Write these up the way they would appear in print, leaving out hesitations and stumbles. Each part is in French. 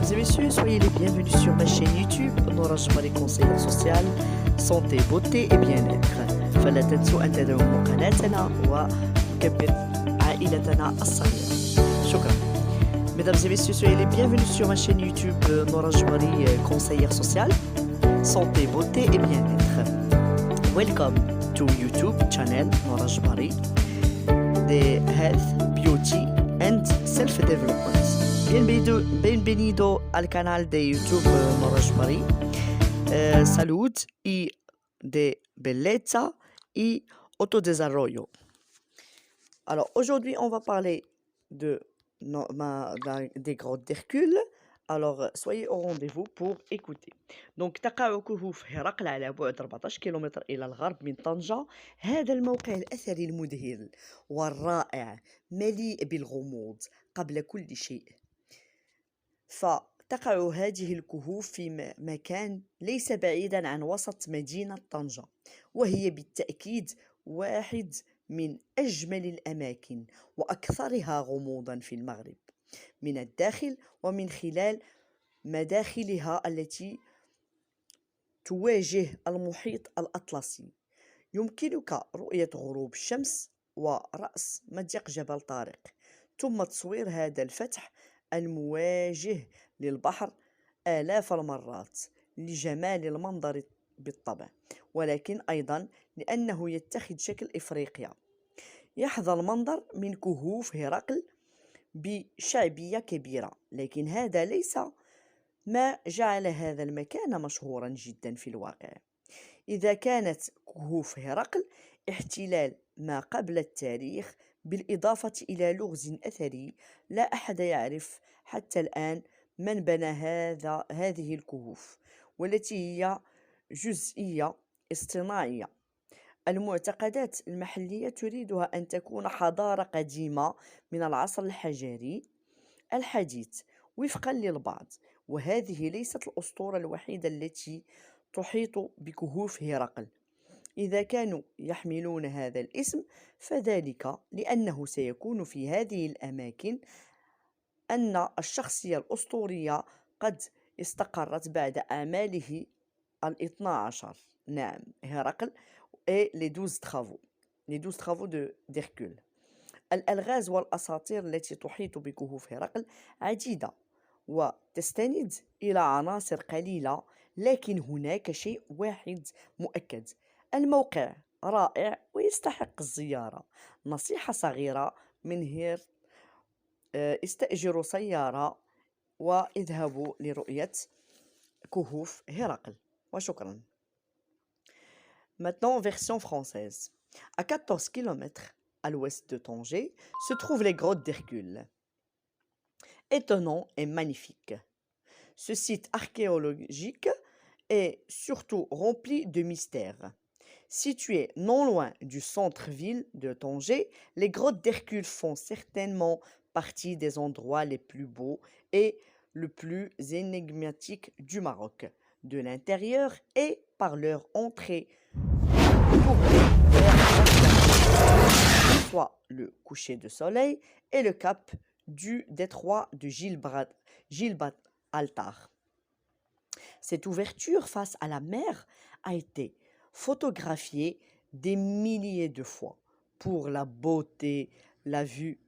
Mesdames et messieurs, soyez les bienvenus sur ma chaîne YouTube نورة جبري conseillère sociale santé, beauté et bien-être. فلا تنسوا أن تدعموا قناتنا وكبر عائلتنا الصغيرة. شكرا. Mesdames et messieurs, soyez les bienvenus sur ma chaîne YouTube نورة جبري conseillère sociale santé, beauté et bien-être. Welcome to YouTube channel نورة جبري, the health, beauty and self-development. Bienvenido al canal de YouTube Nora Jbari. Salud y de belleza y autodesarrollo. Alors aujourd'hui, on va parler des grottes d'Hercule. Alors soyez au rendez-vous pour écouter. Donc تقع كهوف هرقل على بعد 14 كيلومتر إلى الغرب من طنجة. هذا الموقع الأثري المذهل والرائع مليء بالغموض قبل كل شيء. فتقع هذه الكهوف في مكان ليس بعيدا عن وسط مدينة طنجة، وهي بالتأكيد واحد من أجمل الأماكن وأكثرها غموضا في المغرب من الداخل ومن خلال مداخلها التي تواجه المحيط الأطلسي. يمكنك رؤية غروب الشمس ورأس مضيق جبل طارق، ثم تصوير هذا الفتح المواجه للبحر آلاف المرات لجمال المنظر بالطبع، ولكن أيضا لأنه يتخذ شكل إفريقيا. يحظى المنظر من كهوف هرقل بشعبية كبيرة، لكن هذا ليس ما جعل هذا المكان مشهورا جدا في الواقع. إذا كانت كهوف هرقل احتلال ما قبل التاريخ بالإضافة إلى لغز أثري، لا أحد يعرف حتى الآن من بنى هذه الكهوف، والتي هي جزئية اصطناعية. المعتقدات المحلية تريدها أن تكون حضارة قديمة من العصر الحجري الحديث وفقا للبعض، وهذه ليست الأسطورة الوحيدة التي تحيط بكهوف هرقل. إذا كانوا يحملون هذا الاسم فذلك لأنه سيكون في هذه الأماكن أن الشخصية الأسطورية قد استقرت بعد أعماله 12. نعم، هرقل et les 12 travaux d'Hercule. الألغاز والأساطير التي تحيط بكهوف هرقل عديدة وتستند إلى عناصر قليلة، لكن هناك شيء واحد مؤكد: الموقع رائع ويستحق الزيارة. نصيحة صغيرة من هير: استأجروا سيارة واذهبوا لرؤية كهوف هرقل. وشكرا. Maintenant, version française. À 14 km à l'ouest de Tanger se trouvent les grottes d'Hercule. Étonnant et magnifique. Ce site archéologique est surtout rempli de mystères. Situé non loin du centre-ville de Tanger, les grottes d'Hercule font certainement partie des endroits les plus beaux et le plus énigmatiques du Maroc, de l'intérieur et par leur entrée tournée vers l'Atlantique, soit le coucher de soleil et le cap du détroit de Gibraltar. Cette ouverture face à la mer a été photographiée des milliers de fois pour la beauté, la vue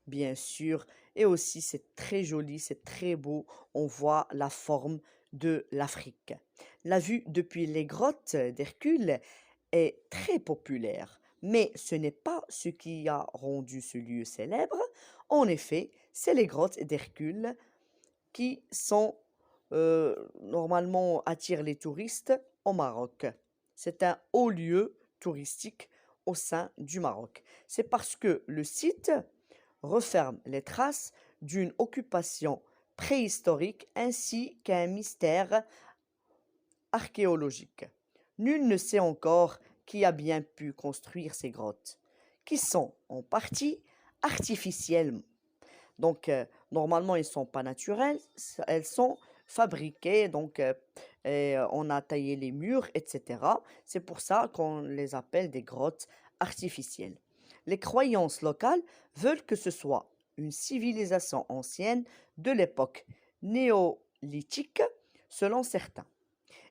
bien sûr, et aussi c'est très joli, c'est très beau, on voit la forme de l'Afrique. La vue depuis les grottes d'Hercule est très populaire, mais ce n'est pas ce qui a rendu ce lieu célèbre. En effet, c'est les grottes d'Hercule qui sont normalement attirent les touristes au Maroc. C'est un haut lieu touristique au sein du Maroc. C'est parce que le site referme les traces d'une occupation préhistorique ainsi qu'un mystère archéologique. Nul ne sait encore qui a bien pu construire ces grottes, qui sont en partie artificielles. Donc, normalement, elles ne sont pas naturelles, elles sont fabriquées, donc on a taillé les murs, etc. C'est pour ça qu'on les appelle des grottes artificielles. Les croyances locales veulent que ce soit une civilisation ancienne de l'époque néolithique selon certains.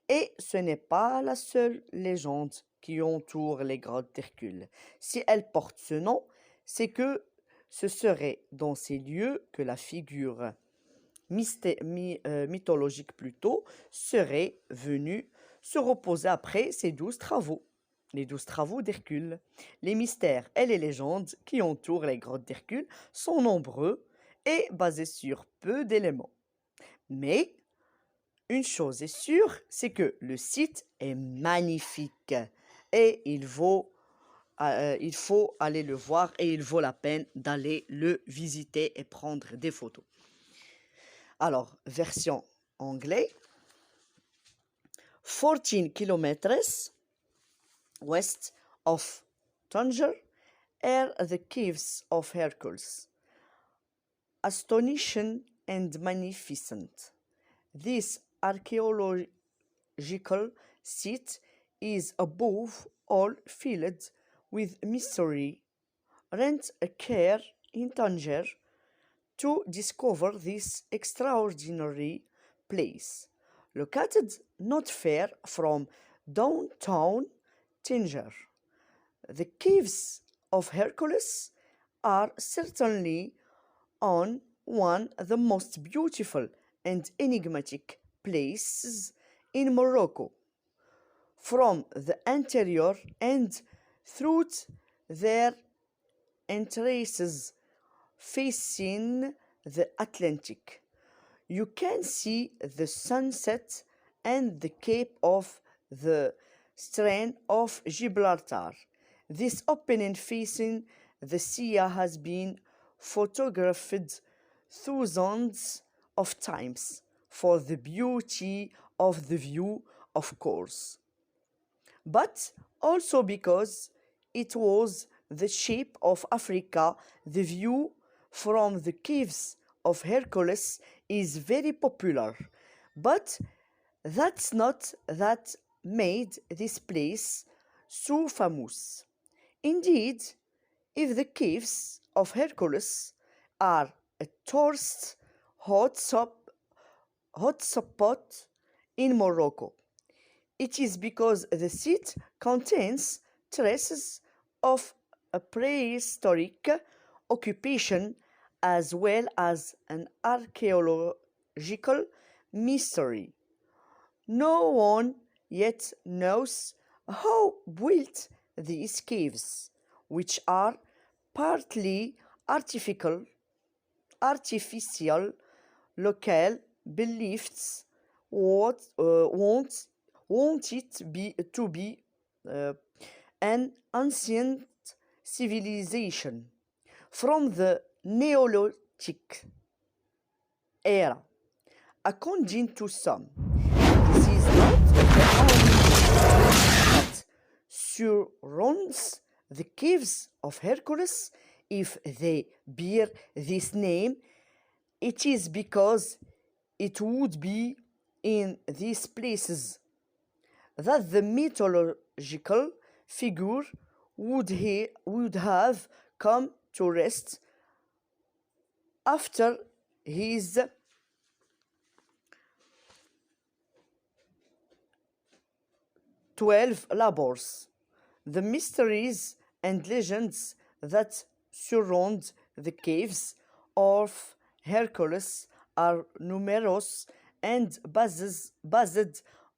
Et ce n'est pas la seule légende qui entoure les grottes d'Hercule. Si elle porte ce nom, c'est que ce serait dans ces lieux que la figure mythologique plutôt serait venue se reposer après ses 12 travaux. Les 12 travaux d'Hercule. Les mystères et les légendes qui entourent les grottes d'Hercule sont nombreux et basés sur peu d'éléments. Mais une chose est sûre, c'est que le site est magnifique et il faut aller le voir et il vaut la peine d'aller le visiter et prendre des photos. Alors, version anglais. 14 kilometers west of Tanger are the caves of Hercules. Astonishing and magnificent. This archaeological site is above all filled with mystery. Rent a car in Tanger to discover this extraordinary place, located not far from downtown Tanger. The caves of Hercules are certainly one of the most beautiful and enigmatic places in Morocco. From the interior and through their entrances facing the Atlantic, you can see the sunset and the Cape of the Strait of Gibraltar. This opening facing the sea has been photographed thousands of times for the beauty of the view, of course, but also because it was the shape of Africa. The view from the caves of Hercules is very popular, but that's not that made this place so famous. Indeed, if the caves of Hercules are a tourist hotspot in Morocco, it is because the site contains traces of a prehistoric occupation as well as an archaeological mystery. No one yet knows how built these caves, which are partly artificial, local beliefs want it to be an ancient civilization from the Neolithic era. According to some, this is not the only that surrounds the caves of Hercules. If they bear this name, it is because it would be in these places that the mythological figure would have come to rest after his "12 labors." The mysteries and legends that surround the caves of Hercules are numerous and based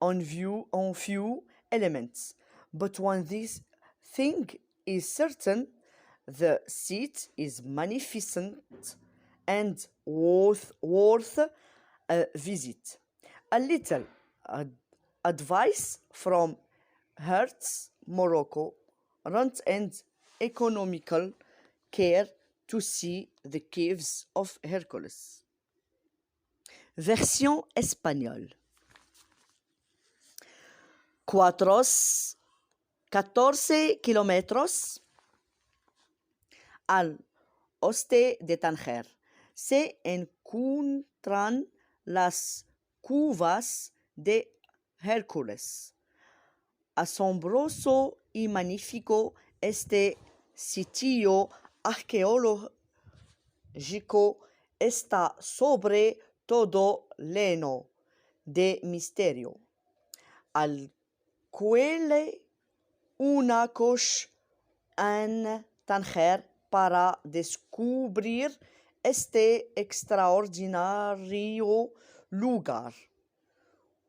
on few elements. But one thing is certain: the site is magnificent and worth a visit. A little advice from Hertz, Morocco: rent and economical care to see the caves of Hercules. Version espagnole. 14 kilómetros al oeste de Tánger se encuentran las cuvas de Hércules. Asombroso y magnífico este sitio arqueológico está sobre todo lleno de misterio, al cual una coche en Tánger para descubrir este extraordinario lugar,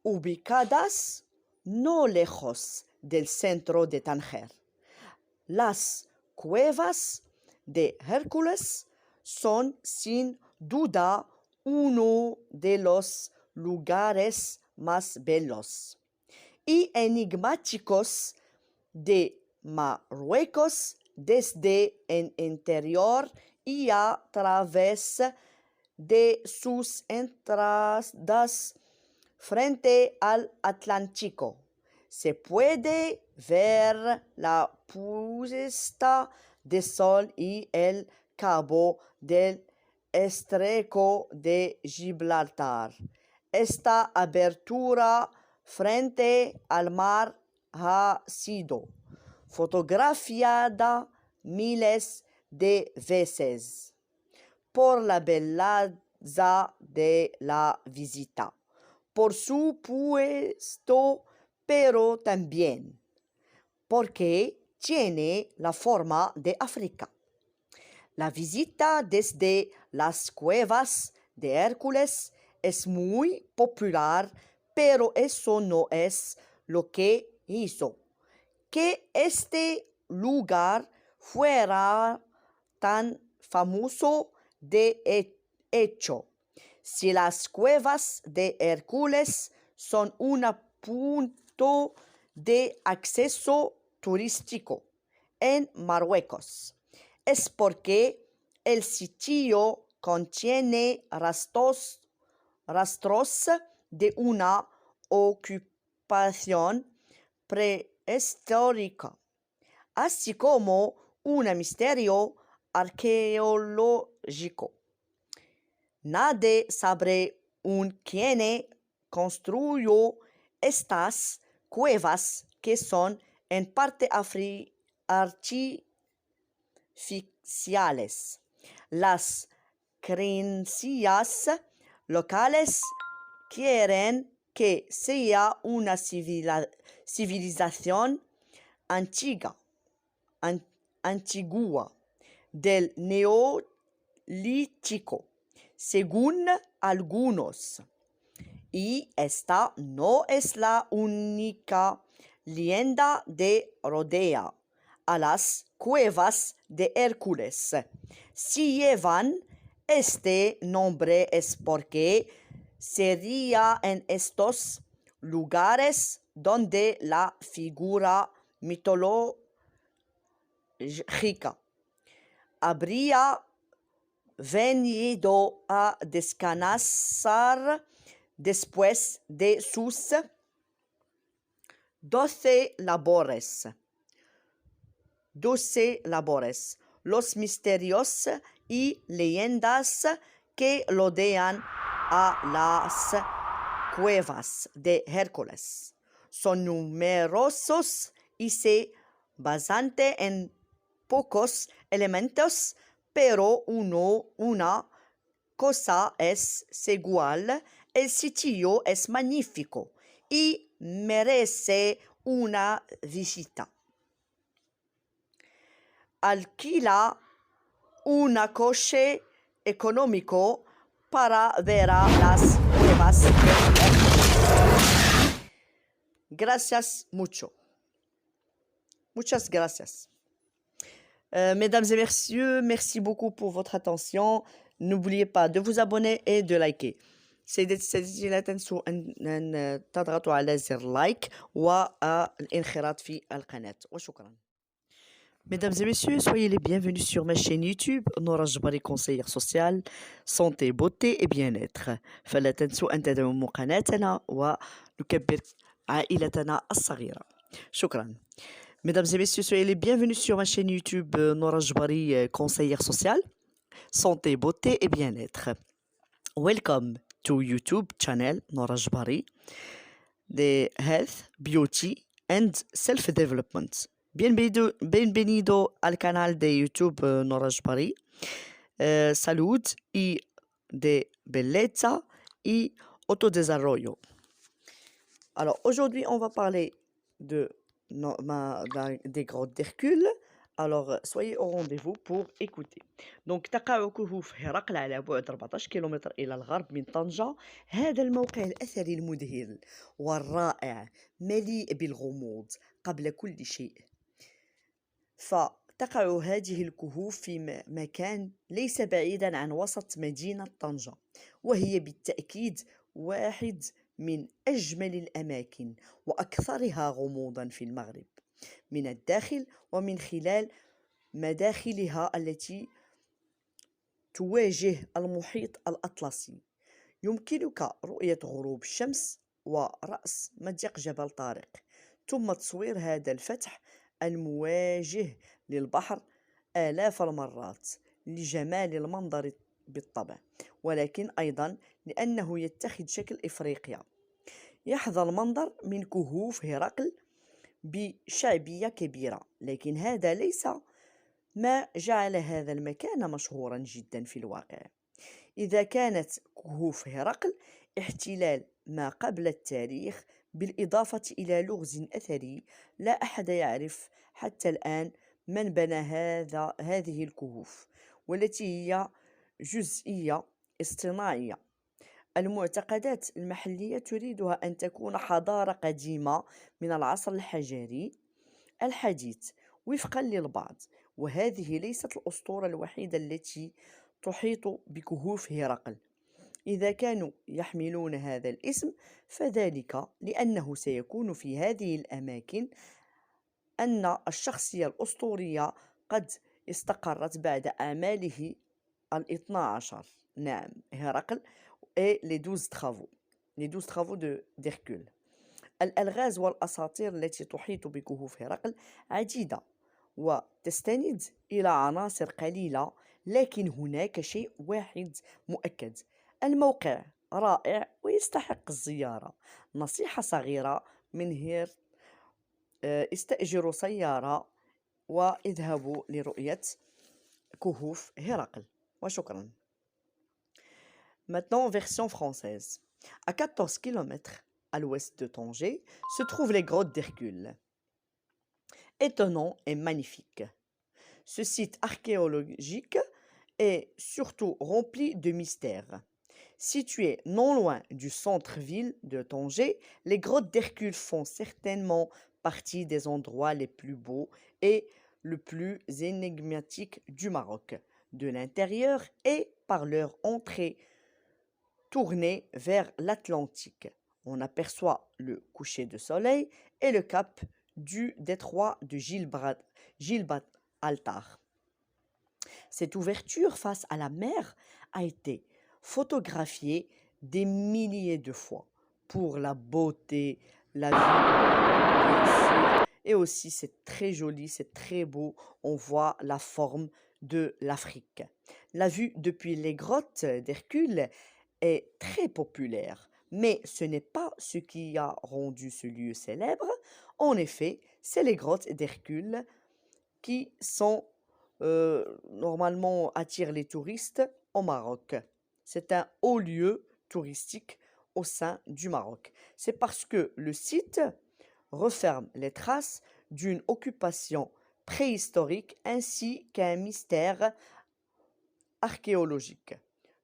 ubicadas no lejos del centro de Tánger. Las cuevas de Hércules son sin duda uno de los lugares más bellos y enigmáticos de Marruecos desde el interior y a través de sus entradas frente al Atlántico. Se puede ver la puesta de sol y el cabo del estrecho de Gibraltar. Esta abertura frente al mar ha sido fotografiada miles de veces por la belleza de la visita, por supuesto, pero también porque tiene la forma de África. La visita desde las cuevas de Hércules es muy popular, pero eso no es lo que hizo que este lugar fuera tan famoso de hecho. Si las cuevas de Hércules son un punto de acceso turístico en Marruecos, es porque el sitio contiene rastros de una ocupación prehistórica, así como un misterio arqueológico. Nadie sabe quién construyó estas cuevas que son en parte artificiales. Las creencias locales quieren que sea una civilización antigua del Neolítico, según algunos. Y esta no es la única leyenda de rodea a las cuevas de Hércules. Si llevan este nombre es porque sería en estos lugares donde la figura mitológica habría venido a descansar después de sus 12 labores. Los misterios y leyendas que rodean a las cuevas de Hércules son numerosos y se basan en pocos elementos, pero una cosa es segura: el sitio es magnífico y merece una visita. Alquila un coche económico para ver a las cuevas de Hércules. Gracias mucho. Muchas gracias. Mesdames et messieurs, merci beaucoup pour votre attention. N'oubliez pas de vous abonner et de liker. سيداتي لا تنسوا أن تضغطوا على زر لايك والانخراط في القناة وشكرا. Mesdames et messieurs, soyez les bienvenus sur ma chaîne YouTube نورة جبري conseillère sociale santé beauté et bien-être. فلا تنسوا أن تدعموا قناتنا ونكبر عائلتنا الصغيرة. شكرا. Mesdames et messieurs, soyez les bienvenus sur ma chaîne YouTube Noura Jbari, conseillère sociale, santé, beauté et bien-être. Welcome to YouTube channel Noura Jbari, the health, beauty and self-development. Bienvenido al canal de YouTube Noura Jbari. Salud y de belleza y autodesarrollo. Alors aujourd'hui, on va parler de des grottes d'Hercule. Alors soyez au rendez-vous pour écouter. Donc تقع كهوف هرقل على بعد 14 كيلومتر إلى الغرب من طنجة. هذا الموقع الأثري المذهل والرائع مليء بالغموض قبل كل شيء. فتقع هذه الكهوف في مكان ليس بعيدا عن وسط مدينة طنجة، وهي بالتأكيد واحد من أجمل الأماكن وأكثرها غموضا في المغرب من الداخل ومن خلال مداخلها التي تواجه المحيط الأطلسي. يمكنك رؤية غروب الشمس ورأس مضيق جبل طارق، ثم تصوير هذا الفتح المواجه للبحر آلاف المرات لجمال المنظر بالطبع، ولكن أيضا لأنه يتخذ شكل إفريقيا. يحظى المنظر من كهوف هرقل بشعبية كبيرة، لكن هذا ليس ما جعل هذا المكان مشهورا جدا في الواقع. إذا كانت كهوف هرقل احتلال ما قبل التاريخ بالإضافة إلى لغز أثري لا أحد يعرف حتى الآن من بنى هذه الكهوف، والتي هي جزئية اصطناعية. المعتقدات المحلية تريدها أن تكون حضارة قديمة من العصر الحجري الحديث وفقا للبعض، وهذه ليست الأسطورة الوحيدة التي تحيط بكهوف هرقل. إذا كانوا يحملون هذا الاسم فذلك لأنه سيكون في هذه الأماكن أن الشخصية الأسطورية قد استقرت بعد أعماله 12. نعم، هرقل et les 12 travaux d'Hercule. الألغاز والأساطير التي تحيط بكهوف هرقل عديدة وتستند إلى عناصر قليلة، لكن هناك شيء واحد مؤكد: الموقع رائع ويستحق الزيارة. نصيحة صغيرة من هير: استأجروا سيارة واذهبوا لرؤية كهوف هرقل. وشكرا. Maintenant, version française. À 14 km à l'ouest de Tanger se trouvent les grottes d'Hercule. Étonnant et magnifique. Ce site archéologique est surtout rempli de mystères. Situé non loin du centre-ville de Tanger, les grottes d'Hercule font certainement partie des endroits les plus beaux et le plus énigmatiques du Maroc, de l'intérieur et par leur entrée tournée vers l'Atlantique. On aperçoit le coucher de soleil et le cap du détroit de Gibraltar. Cette ouverture face à la mer a été photographiée des milliers de fois pour la beauté, la vue, et aussi c'est très joli, c'est très beau, on voit la forme de l'Afrique. La vue depuis les grottes d'Hercule est très populaire, mais ce n'est pas ce qui a rendu ce lieu célèbre. En effet, c'est les grottes d'Hercule qui sont normalement attirent les touristes au Maroc. C'est un haut lieu touristique au sein du Maroc. C'est parce que le site referme les traces d'une occupation préhistorique ainsi qu'un mystère archéologique.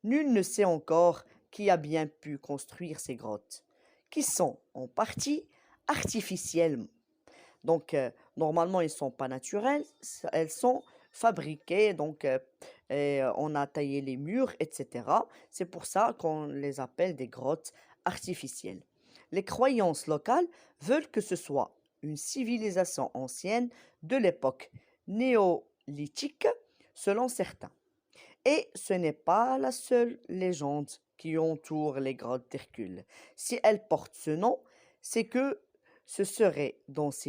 Nul ne sait encore qui a bien pu construire ces grottes, qui sont en partie artificielles. Donc, normalement, elles ne sont pas naturelles, elles sont fabriquées, donc on a taillé les murs, etc. C'est pour ça qu'on les appelle des grottes artificielles. Les croyances locales veulent que ce soit une civilisation ancienne de l'époque néolithique, selon certains. Et ce n'est pas la seule légende qui entoure les grottes d'Hercule. Si elle porte ce nom, c'est que ce serait dans ces